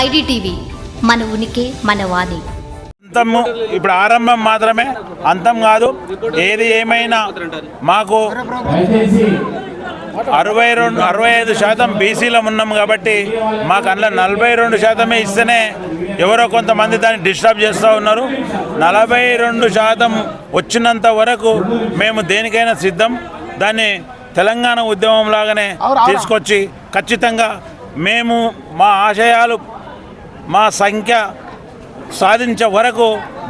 IDTV మన ఉనికి మన వాణి. అంతము ఇప్పుడు ఆరంభం మాత్రమే, అంతం కాదు. ఏది ఏమైనా మాకు 65% బీసీలో ఉన్నాం కాబట్టి మాకు అందులో 42% ఇస్తేనే ఎవరో కొంతమంది దాన్ని డిస్టర్బ్ చేస్తూ ఉన్నారు. 42% వచ్చినంత వరకు మేము దేనికైనా సిద్ధం. దాన్ని తెలంగాణ ఉద్యమం లాగానే తీసుకొచ్చి ఖచ్చితంగా మేము మా ఆశయాలు మా సంఖ్య సాధించే వరకు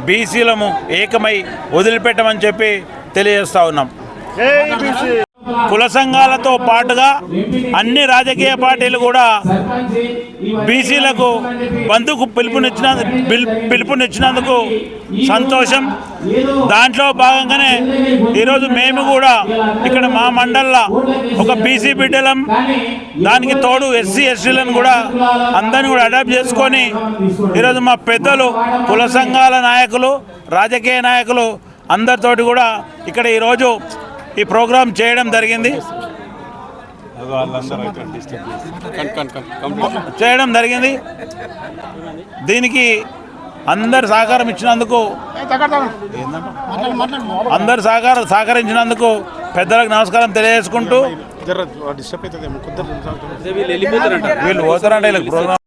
బీసీలము ఏకమై వదిలిపెట్టమని చెప్పి తెలియజేస్తూ ఉన్నాం. కుల సంఘాలతో పాటుగా అన్ని రాజకీయ పార్టీలు కూడా బీసీలకు బంధుకు పిలుపునిచ్చినందుకు సంతోషం. దాంట్లో భాగంగానే ఈరోజు మేము కూడా ఇక్కడ మా మండల్లో ఒక బీసీ బిడ్డలం, దానికి తోడు ఎస్సీ ఎస్టీలను కూడా అందరిని కూడా అడాప్ట్ చేసుకొని ఈరోజు మా పెద్దలు కుల సంఘాల నాయకులు రాజకీయ నాయకులు అందరితోటి కూడా ఇక్కడ ఈరోజు ఈ ప్రోగ్రాం చేయడం జరిగింది. దీనికి అందరు సహకరించినందుకు పెద్దలకు నమస్కారం తెలియజేసుకుంటూ వీళ్ళు పోతారంటే వీళ్ళకి ప్రోగ్రాం